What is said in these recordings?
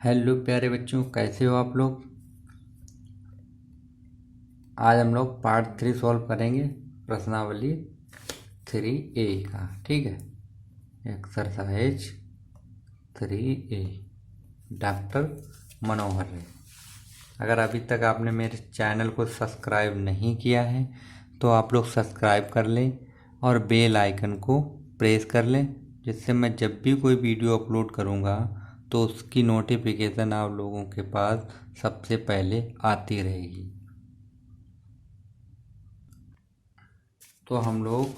Hello प्यारे बच्चों, कैसे हो आप लोग। आज हम लोग पार्ट 3 सॉल्व करेंगे प्रश्नावली 3A का। ठीक है, एक्सरसाइज 3A, डॉक्टर मनोहर रे। अगर अभी तक आपने मेरे चैनल को सब्सक्राइब नहीं किया है तो आप लोग सब्सक्राइब कर लें और बेल आइकन को प्रेस कर लें, जिससे मैं जब भी कोई वीडियो अपलोड करूँगा तो उसकी नोटिफिकेशन आप लोगों के पास सबसे पहले आती रहेगी। तो हम लोग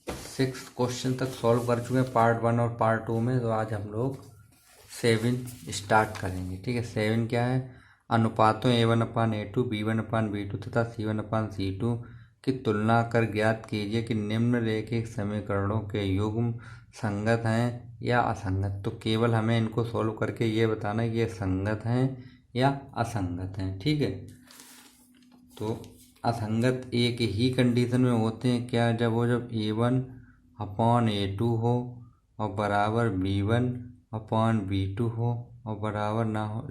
6 क्वेश्चन तक सॉल्व कर चुके हैं पार्ट 1 और पार्ट 2 में। तो आज हम लोग 7 स्टार्ट करेंगे। ठीक है, 7 क्या है? अनुपातों A1/A2, B1/B2 तथा C1/C2 की तुलना कर ज्ञात कीजिए कि निम्नलिखित समीकरणों के युग्म संगत हैं या असंगत। तो केवल हमें इनको सॉल्व करके ये बताना है कि ये संगत हैं या असंगत हैं। ठीक है, तो असंगत एक ही कंडीशन में होते हैं क्या? जब A1/A2 हो और बराबर B1/B2 हो और बराबर ना हो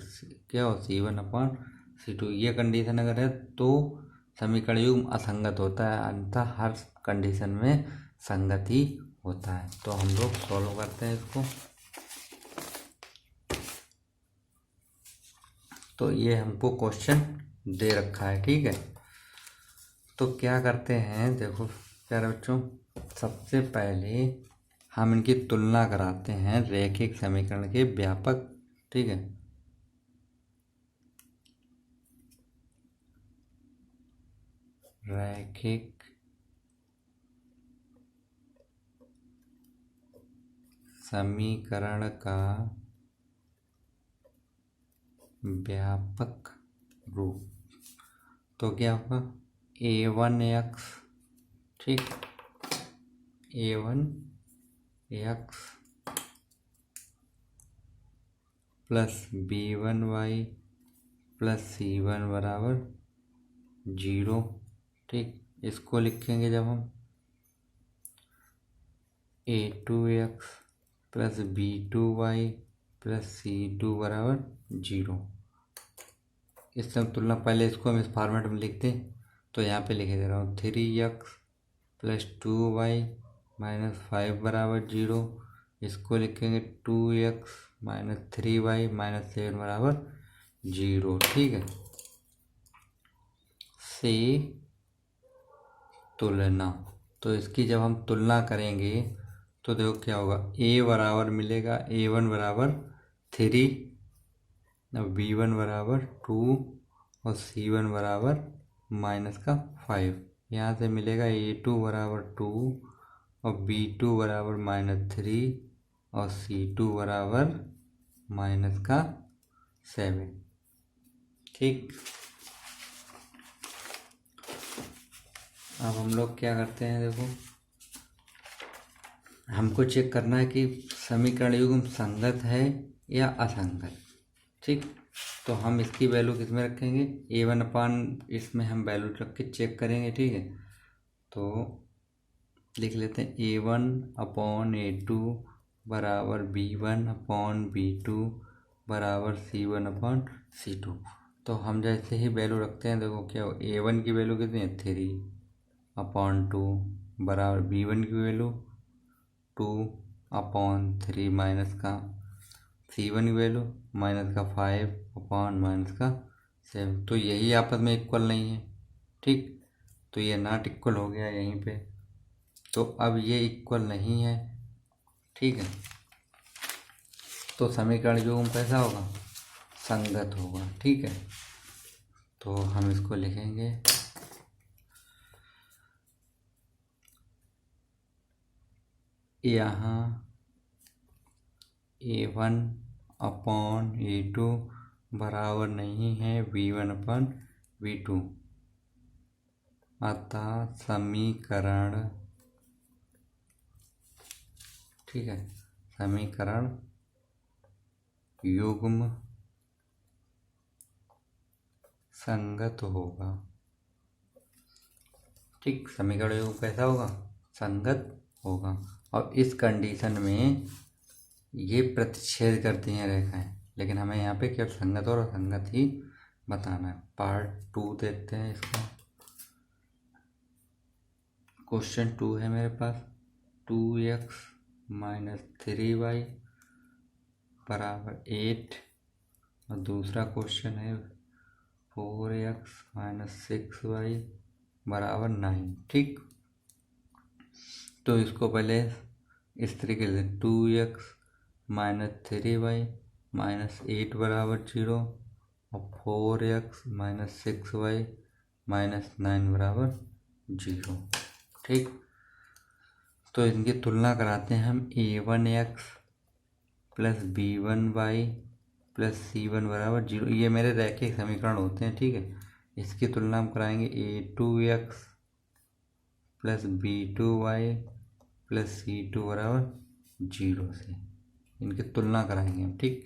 क्या हो, C1/C2। ये कंडीशन अगर है तो समीकरण युग्म असंगत होता है, अन्यथा हर कंडीशन में संगत ही होता है। तो हम लोग सॉल्व करते हैं इसको। तो ये हमको क्वेश्चन दे रखा है। ठीक है, तो क्या करते हैं, देखो प्यारे बच्चों, सबसे पहले हम इनकी तुलना कराते हैं रैखिक समीकरण के व्यापक। ठीक है, रैखिक समीकरण का व्यापक रूप। तो क्या होगा? A1x, ठीक, A1x plus B1y plus C1 बराबर 0। ठीक, इसको लिखेंगे जब हम A2x plus B2y plus C2 बराबर 0। इस समय तुलना, पहले इसको हम इस फॉर्मेट में लिखते हैं। तो यहाँ पे लिखे दे रहा हूँ 3x प्लस 2y माइनस 5 बराबर 0। इसको लिखेंगे 2x माइनस 3y माइनस 7 बराबर 0। ठीक है, से तुलना। तो इसकी जब हम तुलना करेंगे तो देखो क्या होगा। A बराबर मिलेगा A1 बराबर 3, B1 बराबर 2 और C1 बराबर माइनस का 5। यहाँ से मिलेगा A2 बराबर 2 और B2 बराबर माइनस 3 और C2 बराबर माइनस का 7। ठीक, अब हम लोग क्या करते हैं, देखो हमको चेक करना है कि समीकरण युग्म संगत है या असंगत। ठीक, तो हम इसकी वैल्यू किस में रखेंगे? A1/, इसमें हम वैल्यू रख के चेक करेंगे। ठीक है, तो लिख लेते हैं A1/A2 बराबर B1/B2 बराबर C1/C2। तो हम जैसे ही वैल्यू रखते हैं, देखो क्या हो, A1 की वैल्यू कितनी है? 3/2 बराबर B1 की वैल्यू 2/3 माइनस का C1 की वैल्यू माइनस का 5/-7। तो यही आपस में इक्वल नहीं है। ठीक, तो ये नॉट इक्वल हो गया यहीं पे। तो अब ये इक्वल नहीं है। ठीक है, तो समीकरण जो कैसा होगा? संगत होगा। ठीक है, तो हम इसको लिखेंगे यहाँ A1/A2 बराबर नहीं है B1/B2, अतः समीकरण, ठीक है, समीकरण युग्म संगत होगा। ठीक, समीकरण युग्म कैसा होगा? संगत होगा। और इस कंडीशन में ये प्रतिच्छेद करती हैं रेखाएं। लेकिन हमें यहाँ पे केवल संगत और असंगत ही बताना है। पार्ट 2 देखते हैं इसका। क्वेश्चन 2 है मेरे पास 2x माइनस 3y बराबर 8 और दूसरा क्वेश्चन है 4x माइनस 6y बराबर 9। ठीक, तो इसको पहले इस तरीके से 2x माइनस 3y माइनस 8 बराबर 0 और 4x माइनस 6y माइनस 9 बराबर 0। ठीक, तो इनकी तुलना कराते हैं हम। a1x plus b1y plus c1 बराबर 0। ये मेरे रैखिक समीकरण होते हैं। ठीक है, इसकी तुलना हम कराएंगे a2x plus b2y plus c2 बराबर 0 से। इनकी तुलना कराएंगे हम। ठीक,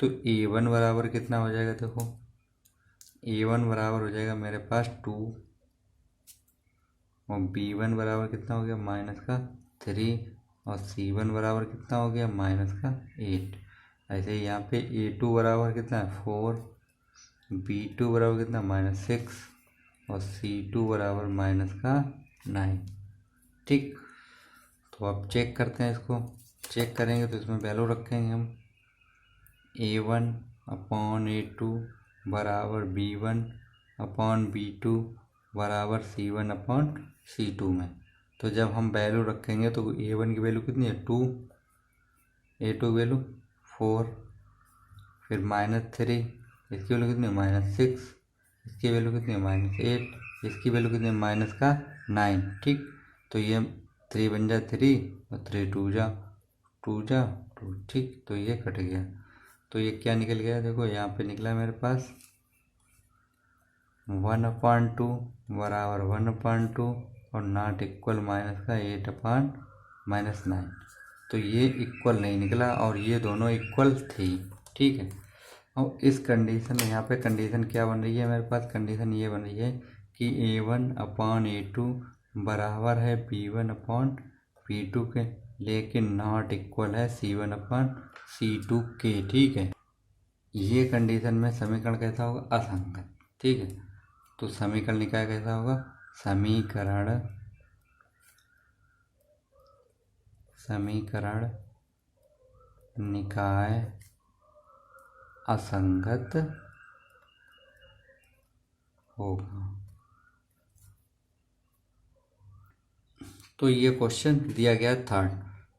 तो a1 बराबर कितना हो जाएगा, देखो a1 बराबर हो जाएगा मेरे पास 2 और b1 बराबर कितना हो गया माइनस का 3 और c1 बराबर कितना हो गया माइनस का 8। ऐसे ही यहाँ पे a2 बराबर कितना है 4, b2 बराबर कितना माइनस 6 और c2 बराबर माइनस का 9। ठीक, तो अब चेक करते हैं इसको। चेक करेंगे तो इसमें वैल्यू रखेंगे हम a1 अपॉन a2 बराबर b1 अपॉन b2 बराबर c1 अपॉन c2 में। तो जब हम वैल्यू रखेंगे तो a1 की वैल्यू कितनी है 2, a2 की वैल्यू 4, फिर माइनस 3, इसकी वैल्यू कितनी है माइनस 6, इसकी वैल्यू कितनी है माइनस 8, इसकी वैल्यू कितनी है माइनस का 9। ठीक, तो ये 3 बन जा 3 और 3 2 जा 2। ठीक, तो ये कट गया। तो ये क्या निकल गया, देखो यहाँ पे निकला मेरे पास 1/2 बराबर 1/2 और नॉट इक्वल माइनस का 8 माइनस 9। तो ये इक्वल नहीं निकला और ये दोनों इक्वल थी। ठीक है, और इस कंडीशन में यहाँ पे कंडीशन क्या बन रही है मेरे पास, कंडीशन ये बन रही है कि a1 अपॉन a2 बराबर है b1 अपॉन b2 के, लेकिन नॉट इक्वल है c1 अपॉन c2 के। ठीक है, ये कंडीशन में समीकरण कैसा होगा असंगत। ठीक है, तो समीकरण निकाय कैसा होगा, समीकरण निकाय असंगत होगा। तो ये क्वेश्चन दिया गया थर्ड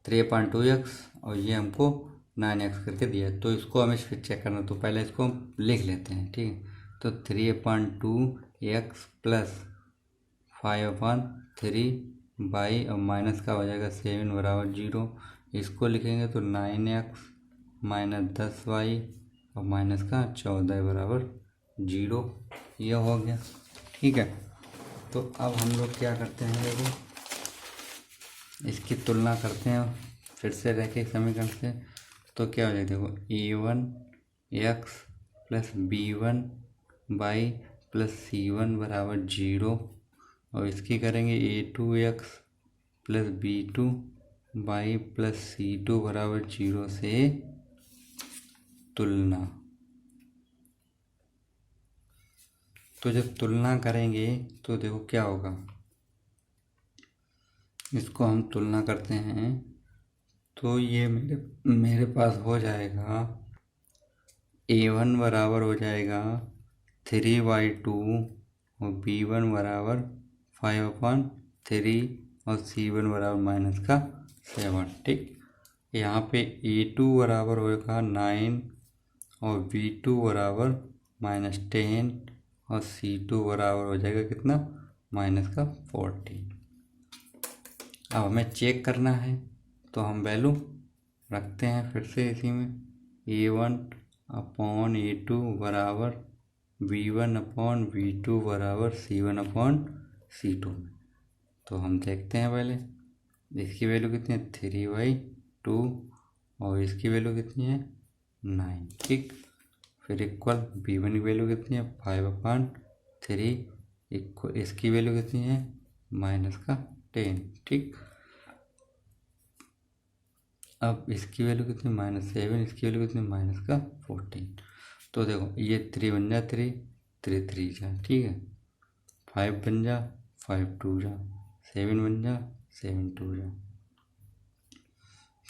3.2x और ये हमको 9x करके दिया है। तो इसको हमें फिर चेक करना, तो पहले इसको हम लिख लेते हैं। ठीक है, तो 3.2x प्लस 5/3 और माइनस का हो जाएगा 7 बराबर 0। इसको लिखेंगे तो 9x माइनस 10y और माइनस का 14 बराबर 0। ये हो गया। ठीक है, तो अब हम लोग क्या करते हैं, देखो इसकी तुलना करते हैं फिर से रैखिक समीकरण से। तो क्या हो जाएगा, देखो a1x plus b1y plus c1 बराबर 0 और इसकी करेंगे a2x plus b2y plus c2 बराबर 0 से तुलना। तो जब तुलना करेंगे तो देखो क्या होगा, इसको हम तुलना करते हैं तो ये मेरे पास हो जाएगा a1 बराबर हो जाएगा 3/2 और b1 बराबर 5/3 और c1 बराबर माइनस का 7। ठीक, यहाँ पे a2 बराबर होगा 9 और b2 बराबर माइनस 10 और c2 बराबर हो जाएगा कितना माइनस का 14। अब हमें चेक करना है तो हम वैल्यू रखते हैं फिर से इसी में a1 अपॉन a2 बराबर b1 अपॉन b2 बराबर c1 अपॉन c2 में। तो हम देखते हैं पहले इसकी वैल्यू कितनी है 3/2 और इसकी वैल्यू कितनी है 9। ठीक, फिर इक्वल b1 की वैल्यू कितनी है 5/3 इक्वल इसकी वैल्यू कितनी है माइनस का 10। ठीक, अब इसकी वैल्यू कितनी -7, इसकी वैल्यू कितनी -14। तो देखो ये 3 बन जा, 3 3 3 जा, ठीक है। 5 बन जा, 5 2 जा, 7 बन जा, 7 2 जा।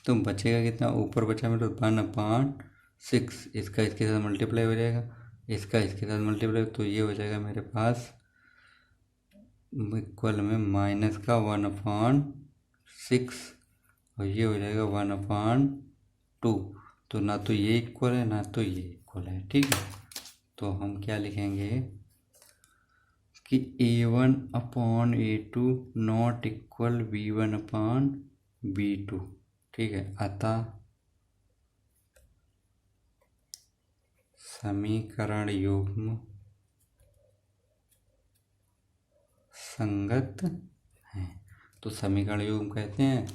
तो बचेगा कितना, ऊपर बचा मेरे 1/6। इसका इसके साथ मल्टीप्लाई हो जाएगा, इसका इसके साथ मल्टीप्लाई, तो ये हो जाएगा मेरे पास इक्वल में -1/6 और ये हो जाएगा 1/2। तो ना तो ये इक्वल है ना तो ये इक्वल है, ठीक है। तो हम क्या लिखेंगे कि A1/A2 नॉट इक्वल B1/B2, ठीक है। अतः समीकरण युग्म संगत है। तो समीकरण युग्म कहते हैं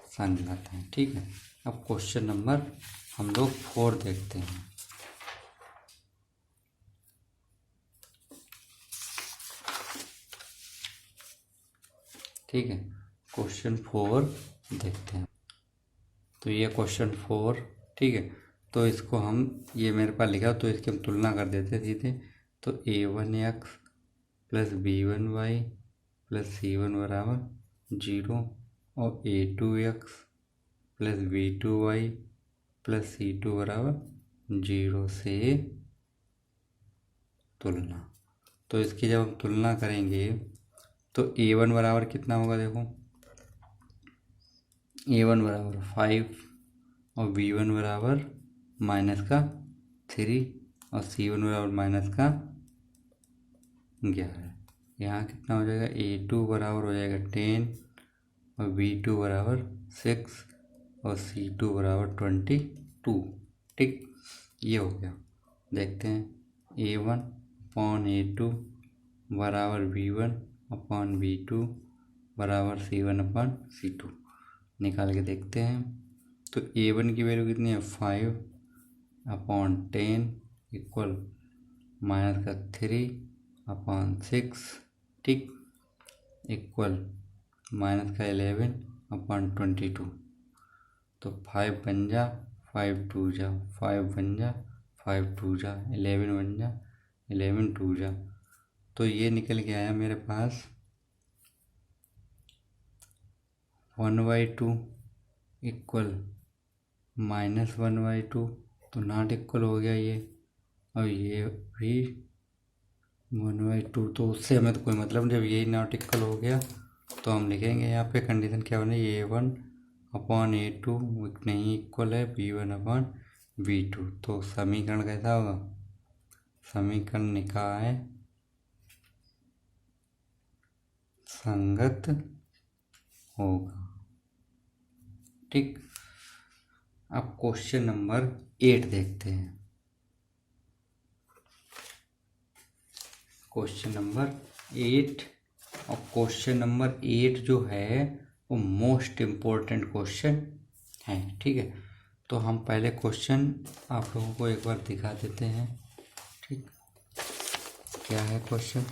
संगत है, ठीक है। अब क्वेश्चन नंबर हम लोग 4 देखते हैं। ठीक है, क्वेश्चन 4 देखते हैं। तो ये क्वेश्चन 4, ठीक है। तो इसको हम, ये मेरे पास लिखा तो इसकी हम तुलना कर देते हैं सीधे। तो A1x plus B1y plus C1 बराबर 0 और A2x plus B2y plus C2 बराबर 0 से तुलना। तो इसकी जब हम तुलना करेंगे तो A1 बराबर कितना होगा, देखो A1 बराबर 5 और B1 बराबर -3 और C1 बराबर -11। यहाँ कितना हो जाएगा, A2 बराबर हो जाएगा 10 और B2 बराबर 6 और C2 बराबर 22, ठीक। ये हो गया। देखते हैं A1/A2 बराबर B1/B2 बराबर C1/C2 निकाल के देखते हैं। तो A1 की वैल्यू कितनी है, 5/10 इक्वल -3/6, ठीक, इक्वल -11/22। तो 5 बन जा, 5 2 जा, 5 बन जा, 5 2 जा, 11 बन जा, 11 2 जा। तो ये निकल के आया मेरे पास 1/2 इक्वल -1/2। तो नॉट इक्वल हो गया ये, और ये भी 1/2। तो उससे हमें तो कोई मतलब नहीं, जब यही नॉट इक्वल हो गया तो हम लिखेंगे यहाँ पे कंडीशन क्या बनी, A1/A2 नहीं इक्वल है B1/B2। तो समीकरण कैसा होगा, समीकरण निकाय संगत होगा, ठीक। अब क्वेश्चन नंबर 8 देखते हैं। क्वेश्चन नंबर 8, और क्वेश्चन नंबर 8 जो है वो मोस्ट इम्पोर्टेंट क्वेश्चन है, ठीक है। तो हम पहले क्वेश्चन आप लोगों को एक बार दिखा देते हैं, ठीक। क्या है क्वेश्चन,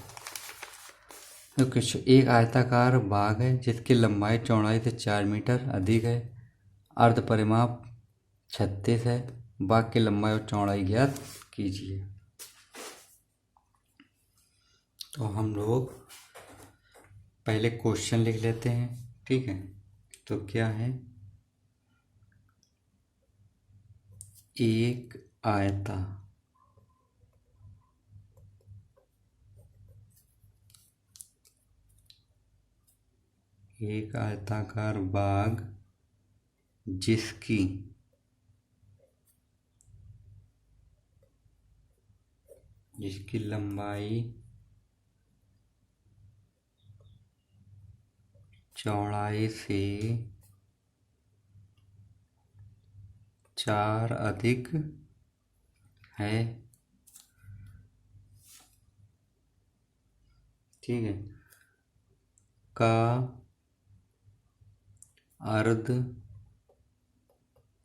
तो एक आयताकार बाग है जिसकी लंबाई चौड़ाई से 4 मीटर अधिक है। अर्ध परिमाप 36 है। बाग की लंबाई और चौड़ाई ज्ञात कीजिए। तो हम लोग पहले क्वेश्चन लिख लेते हैं, ठीक है। तो क्या है, एक आयताकार बाग जिसकी लंबाई चौड़ाई से 4 अधिक है, ठीक है, का अर्ध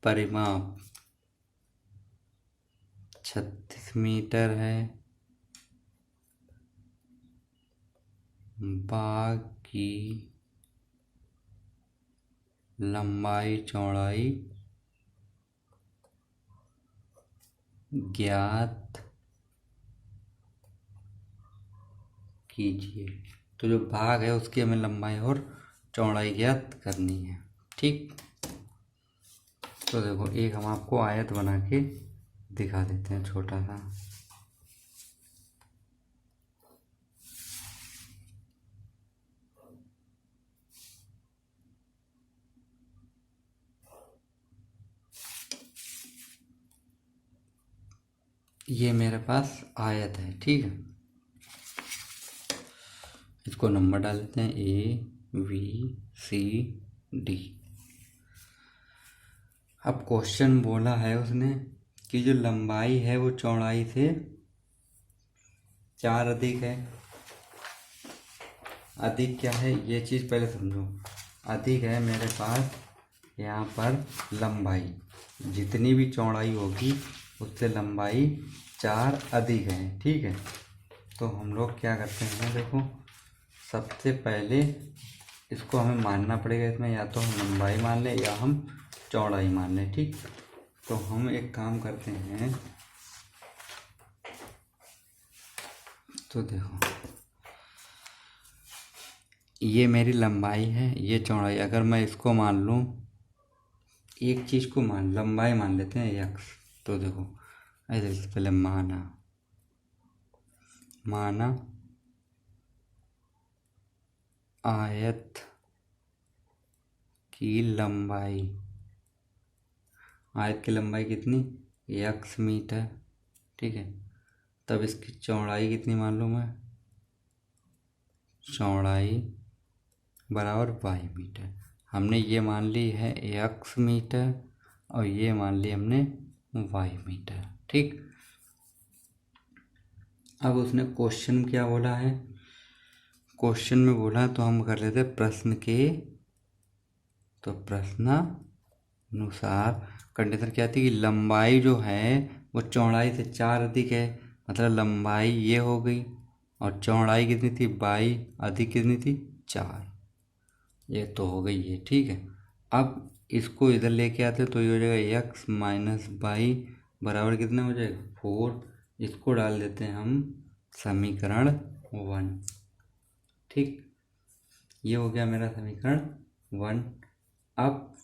परिमाप 36 मीटर है। बाग की लंबाई चौड़ाई ज्ञात कीजिए। तो जो भाग है उसकी हमें लंबाई और चौड़ाई ज्ञात करनी है। ठीक, तो देखो एक हम आपको आयत बना के दिखा देते हैं छोटा सा। ये मेरे पास आयत है, ठीक है। इसको नंबर डाल देते हैं ABCD। अब क्वेश्चन बोला है उसने कि जो लंबाई है वो चौड़ाई से 4 अधिक है। अधिक क्या है ये चीज़ पहले समझो। अधिक है मेरे पास यहाँ पर लंबाई, जितनी भी चौड़ाई होगी उससे लंबाई 4 अधिक है, ठीक है। तो हम लोग क्या करते हैं, देखो सबसे पहले इसको हमें मानना पड़ेगा। इसमें या तो हम लंबाई मान लें या हम चौड़ाई मान लें, ठीक। तो हम एक काम करते हैं, तो देखो ये मेरी लंबाई है, ये चौड़ाई। अगर मैं इसको मान लूँ, एक चीज़ को लंबाई मान लेते हैं x। तो देखो ऐसे से पहले माना आयत की लंबाई, आयत की लंबाई कितनी, x मीटर, ठीक है। तब इसकी चौड़ाई कितनी मान लूँ मैं, चौड़ाई बराबर y मीटर। हमने ये मान ली है x मीटर और ये मान ली हमने y मीटर, ठीक। अब उसने क्वेश्चन क्या बोला है, क्वेश्चन में बोला तो हम कर लेते प्रश्न के, तो प्रश्नानुसार कंडीशन क्या थी कि लंबाई जो है वो चौड़ाई से 4 अधिक है। मतलब लंबाई ये हो गई और चौड़ाई कितनी थी, बाई अधिक कितनी थी, 4। ये तो हो गई ये, ठीक है। अब इसको इधर लेके आते तो ये हो जाएगा x माइनस बाई बराबर कितना हो जाएगा, 4। इसको डाल देते हैं हम समीकरण 1, ठीक। ये हो गया मेरा समीकरण 1। अब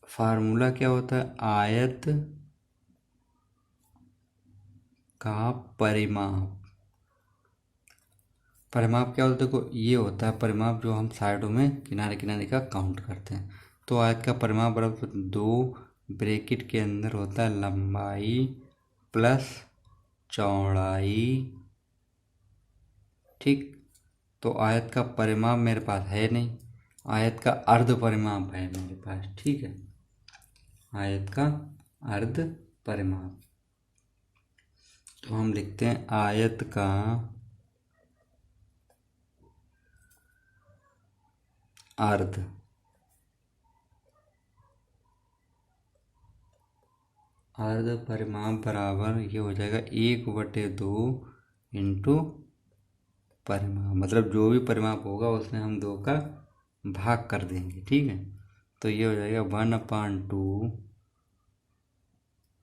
फार्मूला क्या होता है, आयत का परिमाप। परिमाप क्या होता है, देखो ये होता है परिमाप जो हम साइडों में किनारे किनारे का काउंट करते हैं। तो आयत का परिमाप बराबर 2 ब्रैकेट के अंदर होता है लंबाई प्लस चौड़ाई, ठीक। तो आयत का परिमाप मेरे पास है नहीं, आयत का अर्ध परिमाप है मेरे पास, ठीक है। आयत का अर्ध परिमाप, तो हम लिखते हैं आयत का अर्ध परिमाप बराबर ये हो जाएगा 1/2 इंटू परिमाप। मतलब जो भी परिमाप होगा उसमें हम 2 का भाग कर देंगे, ठीक है। तो ये हो जाएगा 1/2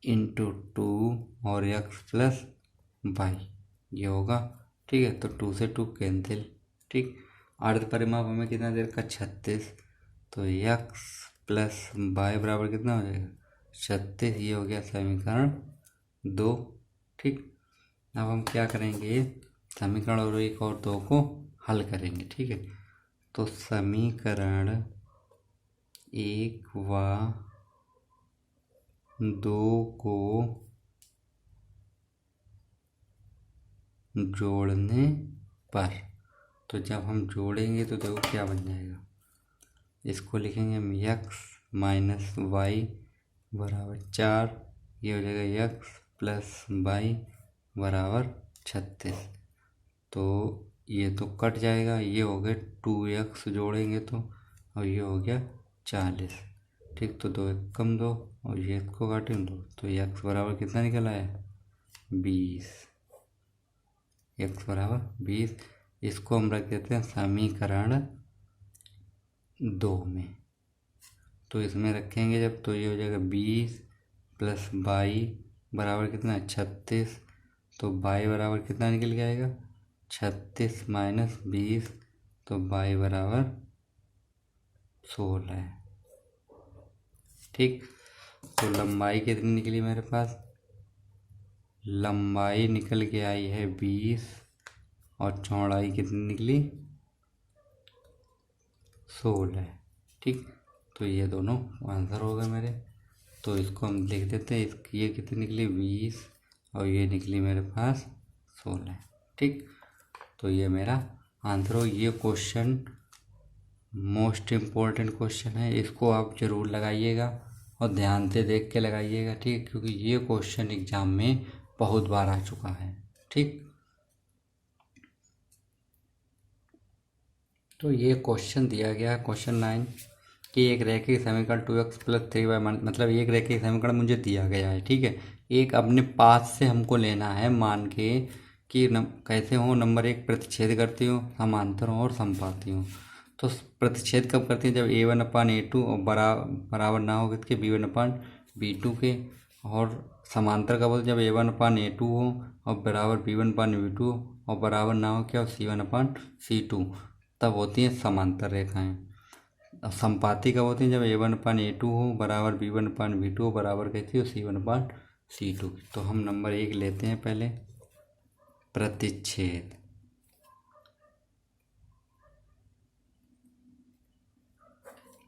इंटू 2 और x प्लस बाई, ये होगा, ठीक है। तो 2 से 2 कैंसिल, ठीक। अर्ध परिमाप हमें कितना दे रखा, 36। तो x प्लस बाई बराबर कितना हो जाएगा, 36। ये हो गया समीकरण 2, ठीक। अब हम क्या करेंगे, समीकरण और 1 और 2 को हल करेंगे, ठीक है। तो समीकरण 1 व 2 को जोड़ने पर, तो जब हम जोड़ेंगे तो देखो क्या बन जाएगा, इसको लिखेंगे हम x माइनस वाई बराबर 4। ये हो जाएगा x प्लस बाई बराबर 36। तो ये तो कट जाएगा, ये हो गया 2x जोड़ेंगे तो, और ये हो गया 40, ठीक। तो 2 1 कम 2 और ये इसको काटें 2, तो x बराबर कितना निकल आया, 20। x बराबर 20। इसको हम रख देते हैं समीकरण 2 में। तो इसमें रखेंगे जब, तो ये हो जाएगा 20 प्लस बाई बराबर कितना 36, तो y बराबर कितना निकल के आएगा 36 माइनस 20, तो y बराबर 16 है। ठीक, तो लंबाई कितनी निकली मेरे पास, लंबाई निकल के आई है 20 और चौड़ाई कितनी निकली 16। ठीक, तो ये दोनों आंसर हो गए मेरे। तो इसको हम लिख देते हैं, ये कितनी निकली 20 और ये निकली मेरे पास 16। ठीक, तो ये मेरा आंसर हो। ये क्वेश्चन मोस्ट इम्पोर्टेंट क्वेश्चन है, इसको आप ज़रूर लगाइएगा और ध्यान से देख के लगाइएगा। ठीक, क्योंकि ये क्वेश्चन एग्ज़ाम में बहुत बार आ चुका है। ठीक, तो ये क्वेश्चन दिया गया है क्वेश्चन 9 कि एक रैखिक समीकरण 2x + 3y, मतलब एक रैखिक समीकरण मुझे दिया गया है। ठीक है, एक अपने पास से हमको लेना है, मान के कि कैसे हो, नंबर 1 प्रतिच्छेद करती हो, समांतर हो और समपाती हो। तो प्रतिच्छेद कब करती है, जब a1/a2 और बराबर ना हो किसके b1/b2 के, और समांतर कब होती है, जब a1/a2 हो और बराबर b1/b2 और बराबर ना हो क्या, c1/c2, तब होती हैं समांतर रेखाएं। अब समपाती कब होती हैं, जब a1/a2 हो बराबर b1/b2 बराबर कहती हो c1/c2। तो हम नंबर 1 लेते हैं पहले, प्रतिच्छेद।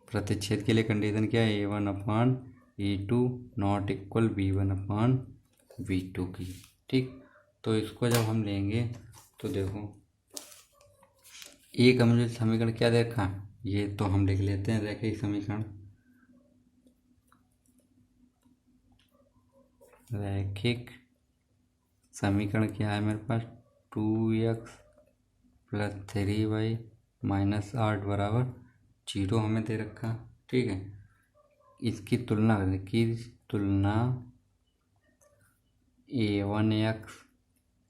प्रतिच्छेद के लिए कंडीशन क्या है, a1/a2 नॉट इक्वल b1/b2 की। ठीक, तो इसको जब हम लेंगे तो देखो, एक मुझे समीकरण क्या देखा, ये तो हम लिख लेते हैं रैखिक समीकरण। रैखिक समीकरण क्या है मेरे पास, 2x + 3y - 8 बराबर 0 हमें दे रखा। ठीक है, इसकी तुलना करें, कि तुलना a1x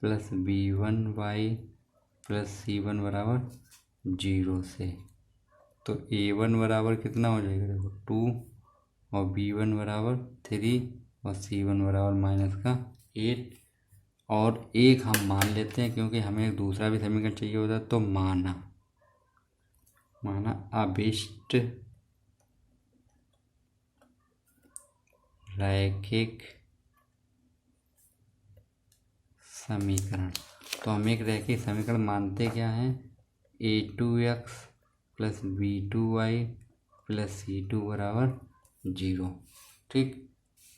+ b1y + c1 बराबर 0 से। तो a1 बराबर कितना हो जाएगा, देखो 2 और b1 बराबर 3 और c1 बराबर -8। और एक हम मान लेते हैं, क्योंकि हमें एक दूसरा भी समीकरण चाहिए होता है। तो माना अभिष्ट रैखिक समीकरण। तो हम एक रैखिक समीकरण मानते क्या हैं, a2x + b2y + c2 बराबर 0। ठीक,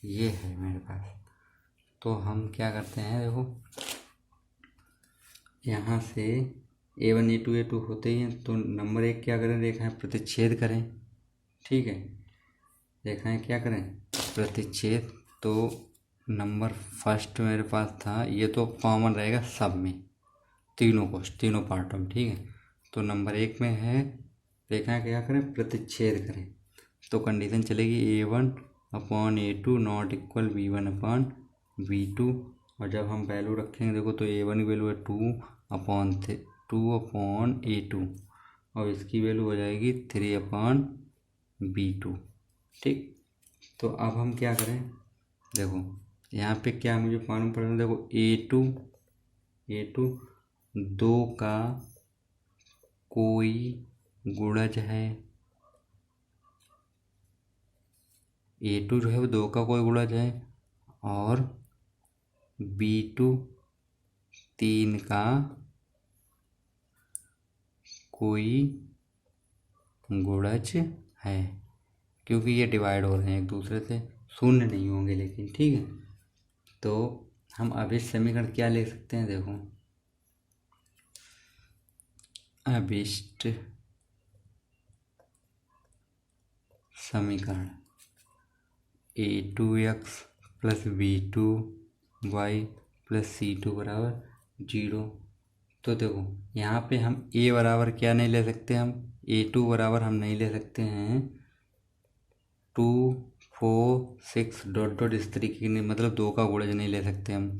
ये है मेरे पास। तो हम क्या करते हैं, देखो यहाँ से a1 a2 a2 होते ही हैं, तो नंबर 1 क्या करें, रेखाएं प्रतिच्छेद करें। ठीक है, रेखाएं क्या करें, प्रतिच्छेद। तो नंबर फर्स्ट मेरे पास था, ये तो कॉमन रहेगा सब में, तीनों पार्टों में। ठीक है, तो नंबर 1 में है रेखाएं क्या करें, प्रतिच्छेद करें। तो कंडीशन चलेगी a1/a2 नॉट इक्वल b1/b2। और जब हम वैल्यू रखेंगे, देखो तो a1 की वैल्यू है 2/a2 और इसकी वैल्यू हो जाएगी 3/b2। ठीक, तो अब हम क्या करें, देखो यहाँ पे क्या मुझे मालूम पड़ रहा है, देखो a2 2 का कोई गुणज है, a2 जो है वो 2 का कोई गुणज है, और b2 3 का कोई गुणज है। क्योंकि ये डिवाइड हो रहे हैं एक दूसरे से, शून्य नहीं होंगे लेकिन। ठीक है, तो हम अभिष्ट समीकरण क्या ले सकते हैं, देखो अभिष्ट समीकरण a2x + b2y + c2 बराबर 0। तो देखो यहाँ पे हम a बराबर क्या नहीं ले सकते, हम a2 बराबर हम नहीं ले सकते हैं 2 4 6 डॉट डॉट इस तरीके की, नहीं मतलब 2 का गुणज नहीं ले सकते हम।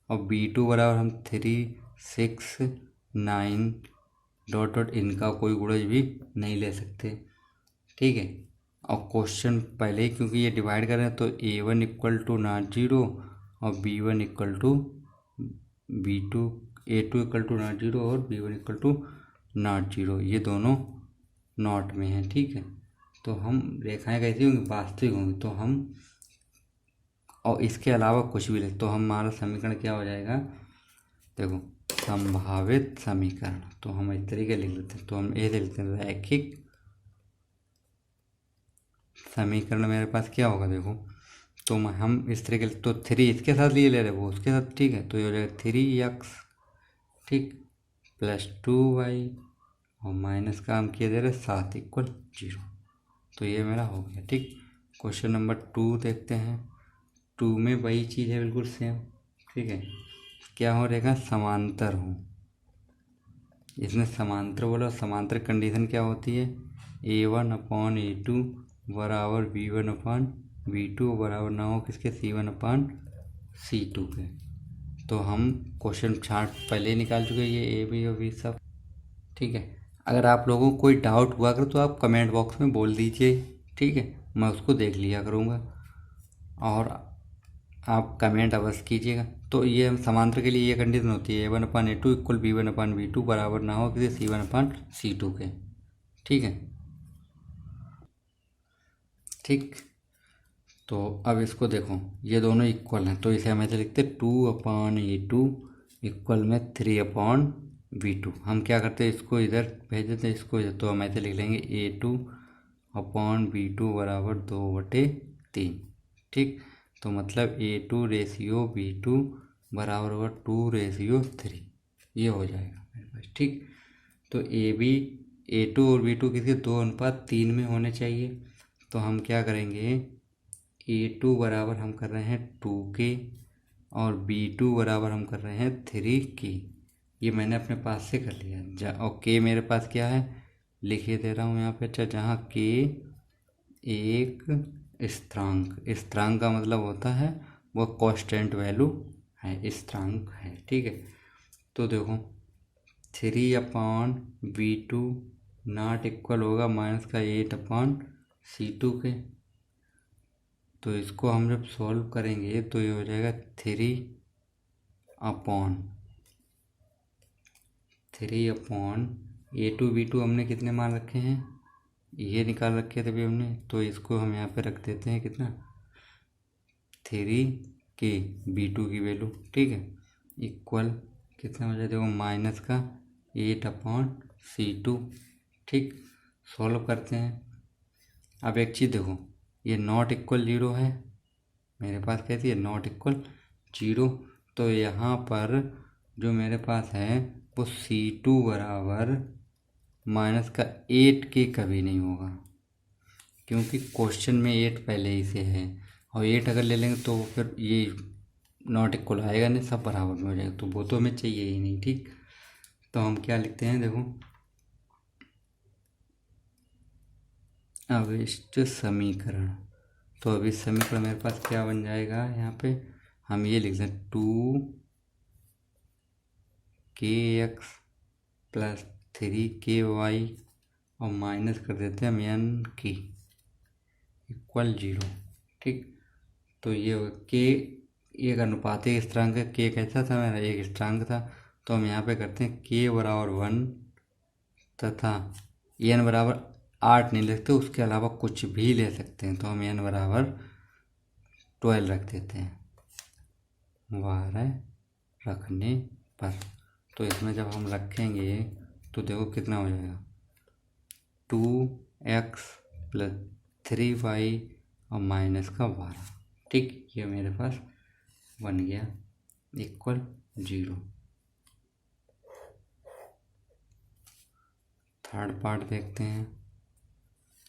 और b2 बराबर हम 3 6 9 डॉट डॉट इनका कोई गुणज भी नहीं ले सकते। ठीक है, और क्वेश्चन पहले ही क्योंकि ये डिवाइड कर रहे हैं, तो a1 = नॉट 0 और B1 equal to B2, A2 equal to not zero और B1 equal to not zero, ये दोनों नॉट में हैं। ठीक है, तो हम रेखाएं कैसी होंगी, वास्तविक होंगी। तो हम और इसके अलावा कुछ भी लिख, तो हमारा समीकरण क्या हो जाएगा, देखो संभावित समीकरण। तो हम इस तरीके लिख लेते हैं, तो हम ऐसे लिखते हैं रैखिक समीकरण मेरे पास क्या होगा, देखो तो हम इस तरीके, तो 3 इसके साथ लिए ले रहे वो उसके साथ, ठीक है। तो ये हो जाएगा 3x, ठीक, प्लस 2y और माइनस का हम किए दे रहे 7 इक्वल 0। तो ये मेरा हो गया। ठीक, क्वेश्चन नंबर 2 देखते हैं। 2 में वही चीज़ है बिल्कुल सेम। ठीक है, क्या हो रहेगा, समांतर हो। इसमें समांतर बोला, समांतर कंडीशन क्या होती है, A1/A2 बराबर B1/B2 बराबर ना हो किसके, C1/C2 के। तो हम क्वेश्चन चार्ट पहले ही निकाल चुके हैं, ये A, B और B सब। ठीक है, अगर आप लोगों को कोई डाउट हुआ अगर तो आप कमेंट बॉक्स में बोल दीजिए। ठीक है, मैं उसको देख लिया करूँगा और आप कमेंट अवश्य कीजिएगा। तो ये समांतर के लिए ये कंडीशन होती है A1/A2 इक्वल B1/B2 बराबर ना हो किसी C1/C2 के। ठीक है, ठीक, तो अब इसको देखो, ये दोनों इक्वल हैं, तो इसे हम ऐसे लिखते 2/A2 इक्वल में 3/B2। हम क्या करते हैं, इसको इधर भेज देते हैं, इसको इधर, तो हम ऐसे लिख लेंगे A2/B2 बराबर 2/3। ठीक, तो मतलब A2/B2 बराबर होगा 2/3, ये हो जाएगा मेरे पास। ठीक, तो A2 और B2 किसी 2:3 में होने चाहिए। तो हम क्या करेंगे, A2 बराबर हम कर रहे हैं 2K और B2 बराबर हम कर रहे हैं 3K। ये मैंने अपने पास से कर लिया। और K मेरे पास क्या है, लिखिए दे रहा हूँ यहाँ पे। अच्छा, जहाँ K एक स्थिरांक का मतलब होता है वो कांस्टेंट वैल्यू है, स्थिरांक है। ठीक है, तो देखो 3/B2 नॉट इक्वल होगा माइनस का 8/C2 के। तो इसको हम जब सॉल्व करेंगे तो ये हो जाएगा 3/3 A2B2 हमने कितने मान रखे हैं, ये निकाल रखे थे अभी हमने। तो इसको हम यहाँ पे रख देते हैं कितना, 3K B2 की वैल्यू। ठीक है, इक्वल कितना हो जाए, देखो माइनस का 8/C2। ठीक, सॉल्व करते हैं। अब एक चीज़ देखो, ये नॉट इक्वल 0 है मेरे पास, कैसी है, नॉट इक्वल 0। तो यहाँ पर जो मेरे पास है वो C2 बराबर माइनस का 8K कभी नहीं होगा, क्योंकि क्वेश्चन में 8 पहले ही से है। और 8 अगर ले लेंगे तो फिर ये नॉट इक्वल आएगा नहीं, सब बराबर में हो जाएगा, तो वो तो हमें चाहिए ही नहीं। ठीक, तो हम क्या लिखते हैं, देखो अविष्ट समीकरण। तो अभी समीकरण मेरे पास क्या बन जाएगा, यहाँ पे हम ये लिख दें 2kx प्लस 3ky और माइनस कर देते हैं हम n की इक्वल 0। ठीक, तो ये k एक अनुपातिक स्थिरांक है। k कैसा था मेरा, एक स्थिरांक था। तो हम यहाँ पे करते हैं k बराबर 1 तथा n बराबर 8 नहीं लिखते, उसके अलावा कुछ भी ले सकते हैं। तो हम n बराबर 12 रख देते हैं 12 रखने पर। तो इसमें जब हम रखेंगे तो देखो कितना हो जाएगा, 2x प्लस 3y और माइनस का 12। ठीक, ये मेरे पास बन गया इक्वल 0। थर्ड पार्ट देखते हैं।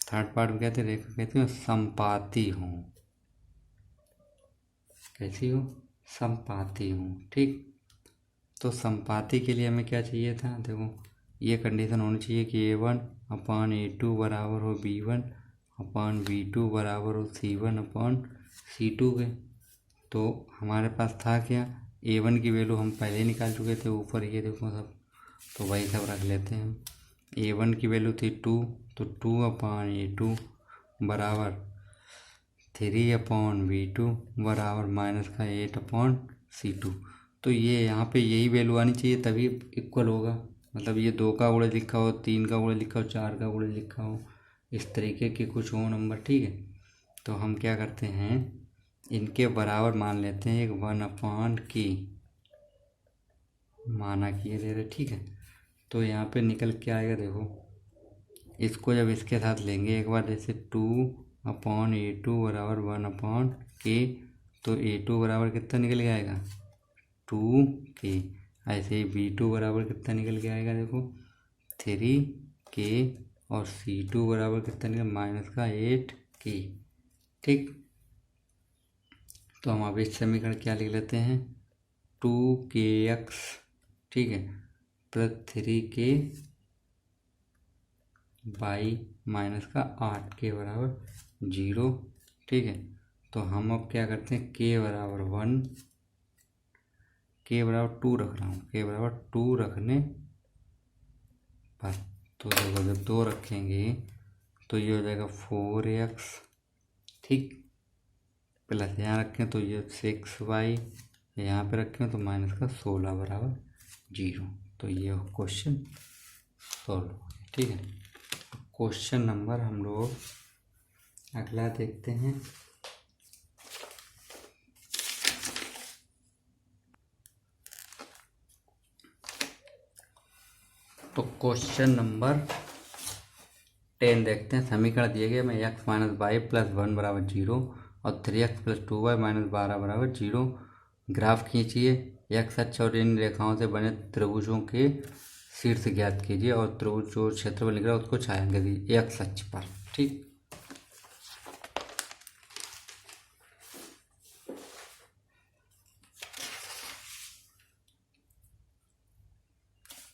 थर्ड पार्ट में कहते हैं, रेखा कहती हो संपाती हो, कैसी हो, संपाती हो। ठीक, तो संपाती के लिए हमें क्या चाहिए था, देखो ये कंडीशन होनी चाहिए कि A1/A2 बराबर हो B1/B2 बराबर हो C1/C2 के। तो हमारे पास था क्या, A1 की वैल्यू हम पहले ही निकाल चुके थे, ऊपर ये देखो सब, तो वही सब रख लेते हैं हम। A1 की वैल्यू थी 2, तो 2/A2 बराबर 3/V2 बराबर माइनस का 8/C2। तो ये यहाँ पे यही वैल्यू आनी चाहिए तभी इक्वल होगा। मतलब ये 2 का गुणे लिखा हो, 3 का गुणे लिखा हो, 4 का गुणे लिखा हो, इस तरीके के कुछ हो नंबर। ठीक है, तो हम क्या करते हैं, इनके बराबर मान लेते हैं। एक 1/K माना कि ये दे रहे। ठीक है, तो यहाँ पे निकल के आएगा, देखो इसको जब इसके साथ लेंगे एक बार, जैसे 2/A2 बराबर 1/K, तो A2 बराबर कितना निकल के आएगा 2K। ऐसे ही B2 बराबर कितना निकल के आएगा, देखो 3K, और C2 बराबर कितना निकल माइनस का 8K। ठीक, तो हम अब इस समीकरण क्या लिख लेते हैं, 2KX, ठीक है, प्लस 3K बाई माइनस का 8K बराबर 0। ठीक है, तो हम अब क्या करते हैं, K बराबर 1, K बराबर 2 रख रहा हूँ, K बराबर 2 रखने पर, तो देखो जब 2 रखेंगे तो ये हो जाएगा 4X। ठीक, प्लस यहाँ रखें तो ये 6Y, यहाँ पे रखें तो माइनस का 16 बराबर 0। तो ये क्वेश्चन सॉल्व हो गया। ठीक है, क्वेश्चन नंबर हम लोग अगला देखते हैं। तो क्वेश्चन नंबर 10 देखते हैं। समीकरण दिए गए में x माइनस वाई प्लस 1 बराबर 0 और 3x प्लस 2y माइनस 12 बराबर 0। ग्राफ खींचिए। x अक्ष और इन रेखाओं से बने त्रिभुजों के शीर्ष ज्ञात कीजिए और त्रिभुज जो क्षेत्रफल निकला उसको छायांकित कीजिए x अक्ष पर। ठीक,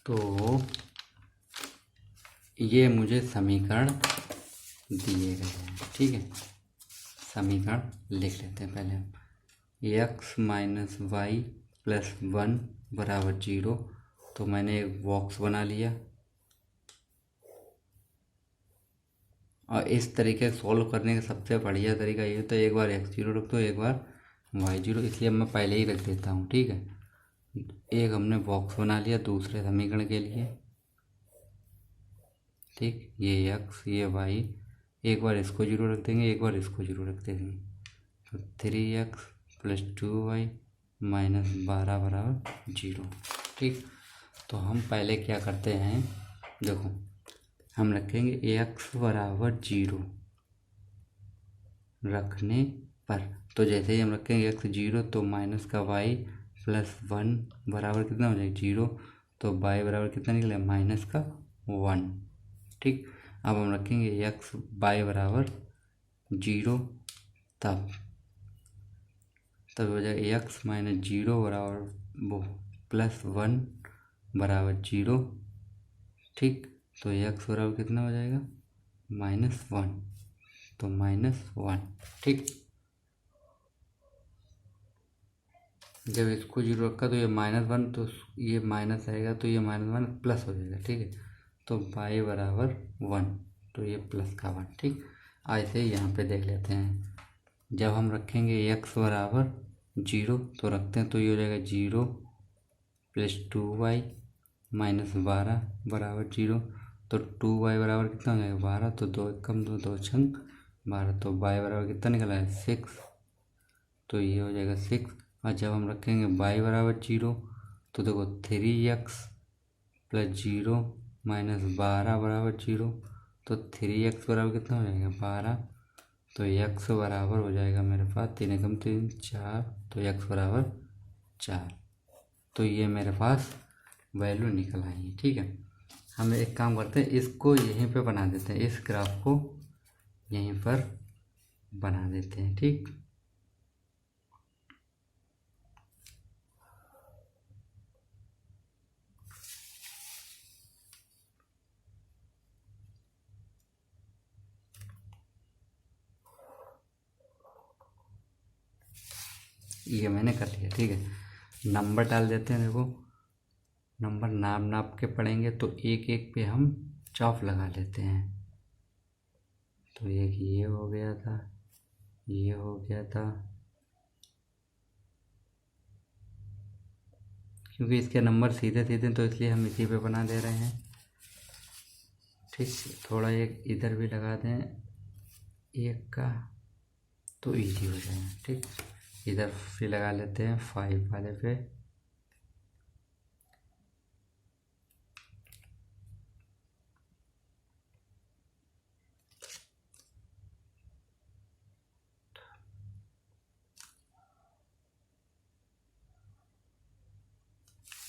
तो ये मुझे समीकरण दिए गए हैं। ठीक है, समीकरण लिख लेते हैं पहले हम। x माइनस वाई प्लस 1 बराबर 0, तो मैंने एक बॉक्स बना लिया और इस तरीके से सॉल्व करने का सबसे बढ़िया तरीका ये होता है, एक बार x0 रख दो, एक बार y0, इसलिए मैं पहले ही रख देता हूँ। ठीक है, एक हमने बॉक्स बना लिया दूसरे समीकरण के लिए। ठीक, ये x ये y, एक बार इसको 0 रख देंगे, एक बार इसको 0 रख देंगे, तो 3x प्लस 2y माइनस 12 बराबर 0। ठीक, तो हम पहले क्या करते हैं, देखो हम रखेंगे x बराबर 0 रखने पर, तो जैसे ही हम रखेंगे x 0 तो माइनस का y प्लस 1 बराबर कितना हो जाएगा 0, तो y बराबर कितना निकलेगा माइनस का 1। ठीक, अब हम रखेंगे x y बराबर 0, तब हो जाएगा x माइनस 0 बराबर वो प्लस 1 बराबर 0। ठीक, तो x बराबर कितना हो जाएगा -1, तो -1। ठीक, जब इसको 0 रखा तो ये -1, तो ये माइनस आएगा तो ये -1 प्लस हो जाएगा। ठीक है, तो y बराबर 1, तो ये प्लस का 1। ठीक, ऐसे ही यहाँ पे देख लेते हैं। जब हम रखेंगे x बराबर 0 तो रखते हैं, तो ये हो जाएगा 0 प्लस 2y माइनस 12 बराबर 0, तो 2y बराबर कितना हो जाएगा 12, तो 2 कम 2 2 छंग 12, तो y बराबर कितना निकला है 6, तो ये हो जाएगा 6। और जब हम रखेंगे y बराबर 0 तो देखो 3x प्लस 0 माइनस 12 बराबर 0, तो 3x बराबर कितना हो जाएगा 12, तो x बराबर हो जाएगा मेरे पास 3 एकम 3 4, तो x बराबर 4। तो ये मेरे पास वैल्यू निकल आई है। ठीक है, हम एक काम करते हैं, इसको यहीं पे बना देते हैं, इस ग्राफ को यहीं पर बना देते हैं। ठीक, ये मैंने कर लिया। ठीक है, नंबर डाल देते हैं। देखो नंबर नाप नाप के पढ़ेंगे तो एक एक पे हम चौक लगा लेते हैं। तो एक ये हो गया था, ये हो गया था, क्योंकि इसके नंबर सीधे सीधे तो इसलिए हम इसी पे बना दे रहे हैं। ठीक, थोड़ा एक इधर भी लगा दें एक का तो इजी हो जाएगा। ठीक, इधर भी लगा लेते हैं 5 वाले पे।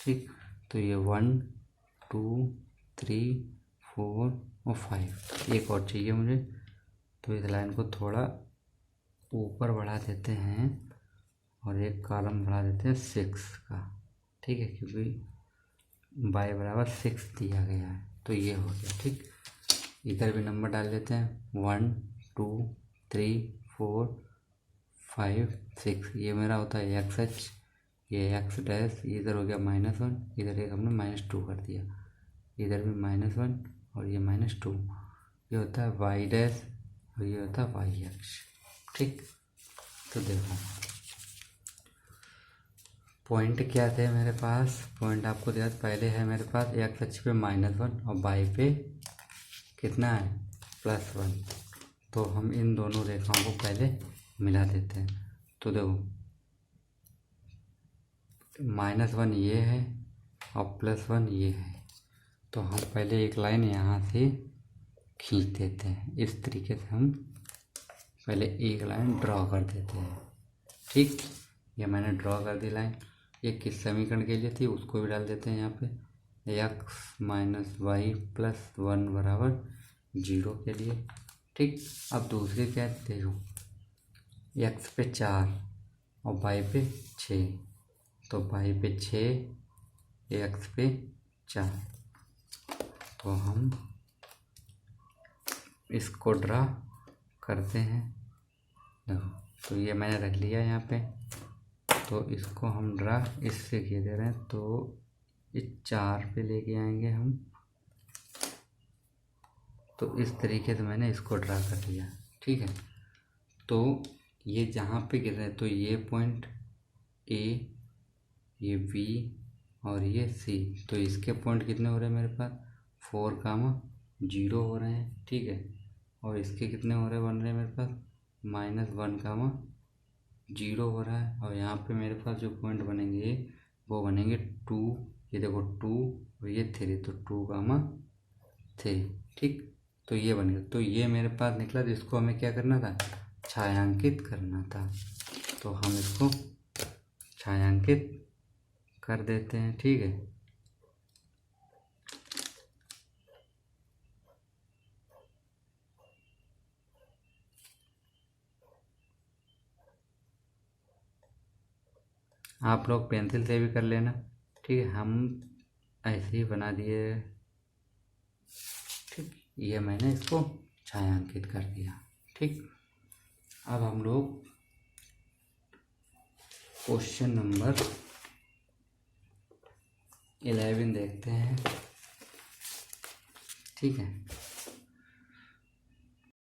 ठीक, तो ये 1 2 3 4 और 5, एक और चाहिए मुझे। तो इस लाइन को थोड़ा ऊपर बढ़ा देते हैं और एक कॉलम बढ़ा देते हैं 6 का। ठीक है, क्योंकि y बराबर 6 दिया गया है, तो ये हो गया। ठीक, इधर भी नंबर डाल देते हैं 1 2 3 4 5 6। ये मेरा होता है XH, ये x डैश, इधर हो गया -1, इधर एक हमने -2 कर दिया, इधर भी -1 और ये -2। ये होता है y डैश और ये होता है y अक्ष। ठीक, तो देखो पॉइंट क्या थे मेरे पास, पॉइंट आपको दिया पहले है मेरे पास x अक्ष पे -1 और y पे कितना है +1। तो हम इन दोनों रेखाओं को पहले मिला देते हैं। तो देखो -1 ये है और +1 ये है, तो हम पहले एक लाइन यहाँ से खींच देते हैं। इस तरीके से हम पहले एक लाइन ड्रॉ कर देते हैं। ठीक, ये मैंने ड्रॉ कर दी लाइन। ये किस समीकरण के लिए थी उसको भी डाल देते हैं यहाँ पे, x - y + 1 बराबर 0 के लिए। ठीक, अब दूसरी क्या देखो, x पे 4 और y पे 6, तो y पे 6 x पे 4। तो हम इसको ड्रा करते हैं। देखो, तो ये मैंने रख लिया यहाँ पे, तो इसको हम ड्रा इससे किए दे रहे हैं, तो इस 4 पे लेके आएंगे हम। तो इस तरीके से मैंने इसको ड्रा कर लिया। ठीक है, तो ये जहाँ पे गिर रहे हैं, तो ये पॉइंट A, ये B और ये C, तो इसके पॉइंट कितने हो रहे हैं मेरे पास 4, 0 हो रहे हैं। ठीक है, और इसके कितने हो रहे हैं, बन रहे हैं मेरे पास -1, 0 हो रहा है। और यहाँ पे मेरे पास जो पॉइंट बनेंगे वो बनेंगे 2, ये देखो 2 और ये 3, तो 2, 3। ठीक, तो ये बन गया। तो ये मेरे पास निकला, तो इसको हमें क्या करना था, छायांकित करना था। तो हम इसको छायांकित कर देते हैं। ठीक है, आप लोग पेंसिल से भी कर लेना। ठीक है, हम ऐसे ही बना दिए। ठीक, ये मैंने इसको छायांकित कर दिया। ठीक, अब हम लोग क्वेश्चन नंबर 11 देखते हैं। ठीक है,